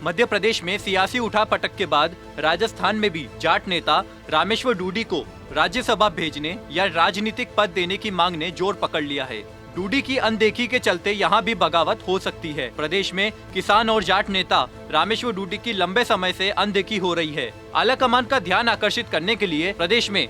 मध्य प्रदेश में सियासी उठापटक के बाद राजस्थान में भी जाट नेता रामेश्वर डूडी को राज्यसभा भेजने या राजनीतिक पद देने की मांग ने जोर पकड़ लिया है। डूडी की अनदेखी के चलते यहाँ भी बगावत हो सकती है। प्रदेश में किसान और जाट नेता रामेश्वर डूडी की लंबे समय से अनदेखी हो रही है। आलाकमान का ध्यान आकर्षित करने के लिए प्रदेश में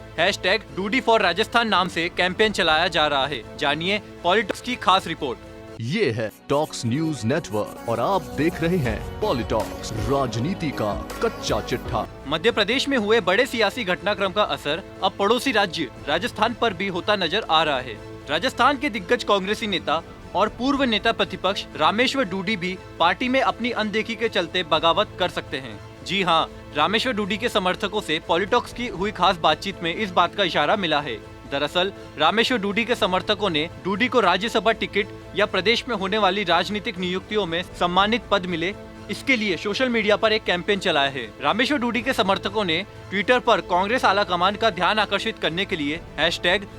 #डूडी फॉर राजस्थान नाम से कैंपेन चलाया जा रहा है। जानिए पॉलिटिक्स की खास रिपोर्ट। ये है टॉक्स न्यूज नेटवर्क और आप देख रहे हैं पॉलिटॉक्स, राजनीति का कच्चा चिट्ठा। मध्य प्रदेश में हुए बड़े सियासी घटनाक्रम का असर अब पड़ोसी राज्य राजस्थान पर भी होता नजर आ रहा है। राजस्थान के दिग्गज कांग्रेसी नेता और पूर्व नेता प्रतिपक्ष रामेश्वर डूडी भी पार्टी में अपनी अनदेखी के चलते बगावत कर सकते हैं। जी हाँ, रामेश्वर डूडी के समर्थकों से पॉलिटॉक्स की हुई खास बातचीत में इस बात का इशारा मिला है। दरअसल रामेश्वर डूडी के समर्थकों ने डूडी को राज्यसभा टिकट या प्रदेश में होने वाली राजनीतिक नियुक्तियों में सम्मानित पद मिले, इसके लिए सोशल मीडिया पर एक कैंपेन चलाया है। रामेश्वर डूडी के समर्थकों ने ट्विटर पर कांग्रेस आलाकमान का ध्यान आकर्षित करने के लिए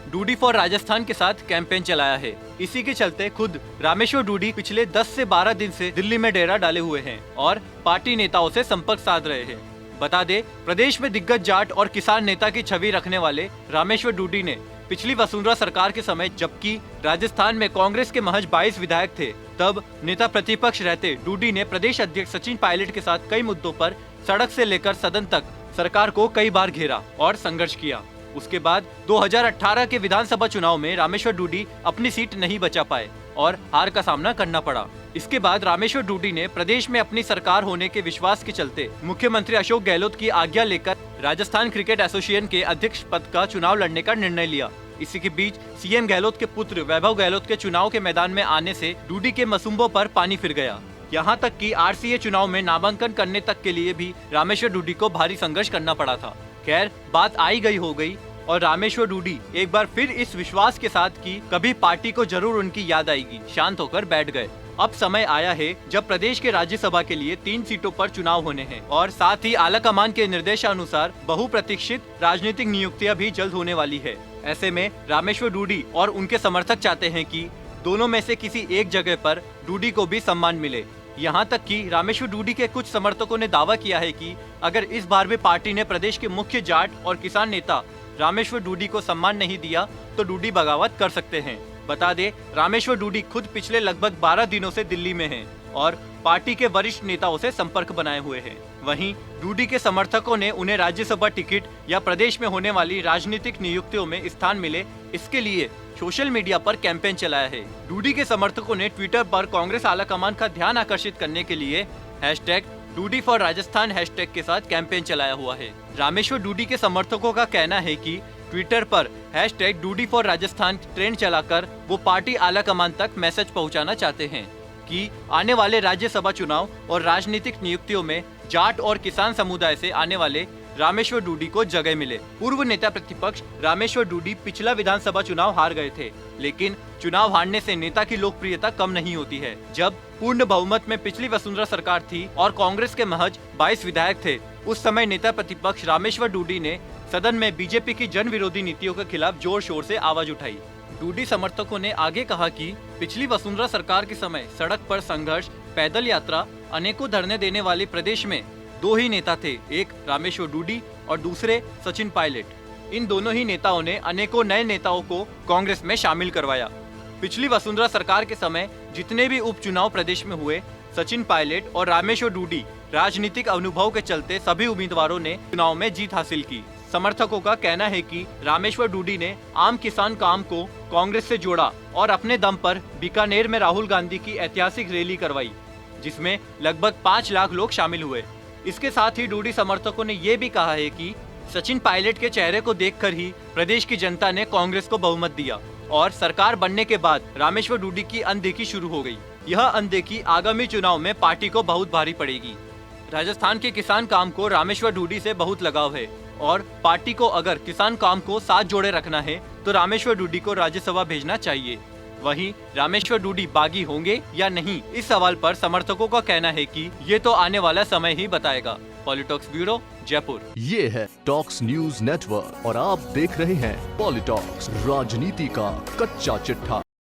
#डूडी फॉर राजस्थान के साथ कैंपेन चलाया है। इसी के चलते खुद रामेश्वर डूडी पिछले 10 से 12 दिन से दिल्ली में डेरा डाले हुए हैं और पार्टी नेताओं से संपर्क साध रहे हैं। बता दे, प्रदेश में दिग्गज जाट और किसान नेता की छवि रखने वाले रामेश्वर डूडी ने पिछली वसुंधरा सरकार के समय, जबकि राजस्थान में कांग्रेस के महज 22 विधायक थे, तब नेता प्रतिपक्ष रहते डूडी ने प्रदेश अध्यक्ष सचिन पायलट के साथ कई मुद्दों पर सड़क से लेकर सदन तक सरकार को कई बार घेरा और संघर्ष किया। उसके बाद 2018 के विधानसभा चुनाव में रामेश्वर डूडी अपनी सीट नहीं बचा पाए और हार का सामना करना पड़ा। इसके बाद रामेश्वर डूडी ने प्रदेश में अपनी सरकार होने के विश्वास के चलते मुख्यमंत्री अशोक गहलोत की आज्ञा लेकर राजस्थान क्रिकेट एसोसिएशन के अध्यक्ष पद का चुनाव लड़ने का निर्णय लिया। इसी के बीच सीएम गहलोत के पुत्र वैभव गहलोत के चुनाव के मैदान में आने से डूडी के मसूंबों पर पानी फिर गया। यहाँ तक कि आरसीए चुनाव में नामांकन करने तक के लिए भी रामेश्वर डूडी को भारी संघर्ष करना पड़ा था। खैर, बात आई गई हो गई और रामेश्वर डूडी एक बार फिर इस विश्वास के साथ कि कभी पार्टी को जरूर उनकी याद आएगी, शांत होकर बैठ गए। अब समय आया है जब प्रदेश के राज्यसभा के लिए 3 सीटों पर चुनाव होने हैं और साथ ही आलाकमान के निर्देशानुसार बहुप्रतीक्षित राजनीतिक नियुक्तियां भी जल्द होने वाली है। ऐसे में रामेश्वर डूडी और उनके समर्थक चाहते हैं कि दोनों में से किसी एक जगह पर डूडी को भी सम्मान मिले। यहाँ तक कि रामेश्वर डूडी के कुछ समर्थकों ने दावा किया है कि अगर इस बार भी पार्टी ने प्रदेश के मुख्य जाट और किसान नेता रामेश्वर डूडी को सम्मान नहीं दिया तो डूडी बगावत कर सकते हैं। बता दे, रामेश्वर डूडी खुद पिछले लगभग 12 दिनों से दिल्ली में हैं और पार्टी के वरिष्ठ नेताओं से संपर्क बनाए हुए हैं। वहीं डूडी के समर्थकों ने उन्हें राज्यसभा टिकट या प्रदेश में होने वाली राजनीतिक नियुक्तियों में स्थान मिले, इसके लिए सोशल मीडिया पर कैंपेन चलाया है। डूडी के समर्थकों ने ट्विटर पर कांग्रेस आलाकमान का ध्यान आकर्षित करने के लिए #डूडी फॉर राजस्थान हैशटैग के साथ कैंपेन चलाया हुआ है। रामेश्वर डूडी के समर्थकों का कहना है कि ट्विटर पर #डूडी फॉर राजस्थान ट्रेंड चलाकर वो पार्टी आलाकमान तक मैसेज पहुंचाना चाहते हैं कि आने वाले राज्यसभा चुनाव और राजनीतिक नियुक्तियों में जाट और किसान समुदाय से आने वाले रामेश्वर डूडी को जगह मिले। पूर्व नेता प्रतिपक्ष रामेश्वर डूडी पिछला विधानसभा चुनाव हार गए थे, लेकिन चुनाव हारने से नेता की लोकप्रियता कम नहीं होती है। जब पूर्ण बहुमत में पिछली वसुंधरा सरकार थी और कांग्रेस के महज 22 विधायक थे, उस समय नेता प्रतिपक्ष रामेश्वर डूडी ने सदन में बीजेपी की जन विरोधी नीतियों के खिलाफ जोर शोर से आवाज उठाई। डूडी समर्थकों ने आगे कहा कि पिछली वसुंधरा सरकार के समय सड़क पर संघर्ष, पैदल यात्रा, अनेकों धरने देने वाले प्रदेश में 2 ही नेता थे, एक रामेश्वर डूडी और दूसरे सचिन पायलट। इन दोनों ही नेताओं ने अनेकों नए नेताओं को कांग्रेस में शामिल करवाया। पिछली वसुंधरा सरकार के समय जितने भी उपचुनाव प्रदेश में हुए, सचिन पायलट और रामेश्वर डूडी राजनीतिक अनुभव के चलते सभी उम्मीदवारों ने चुनाव में जीत हासिल की। समर्थकों का कहना है कि रामेश्वर डूडी ने आम किसान काम को कांग्रेस से जोड़ा और अपने दम पर बीकानेर में राहुल गांधी की ऐतिहासिक रैली करवाई, जिसमें लगभग 5 लाख लोग शामिल हुए। इसके साथ ही डूडी समर्थकों ने ये भी कहा है कि सचिन पायलट के चेहरे को देखकर ही प्रदेश की जनता ने कांग्रेस को बहुमत दिया और सरकार बनने के बाद रामेश्वर डूडी की अनदेखी शुरू हो गई। यह अनदेखी आगामी चुनाव में पार्टी को बहुत भारी पड़ेगी। राजस्थान के किसान काम को रामेश्वर डूडी से बहुत लगाव है और पार्टी को अगर किसान काम को साथ जोड़े रखना है तो रामेश्वर डूडी को राज्यसभा भेजना चाहिए। वहीं रामेश्वर डूडी बागी होंगे या नहीं, इस सवाल पर समर्थकों का कहना है कि ये तो आने वाला समय ही बताएगा। पॉलिटॉक्स ब्यूरो, जयपुर। ये है टॉक्स न्यूज नेटवर्क और आप देख रहे हैं पॉलिटॉक्स, राजनीति का कच्चा चिट्ठा।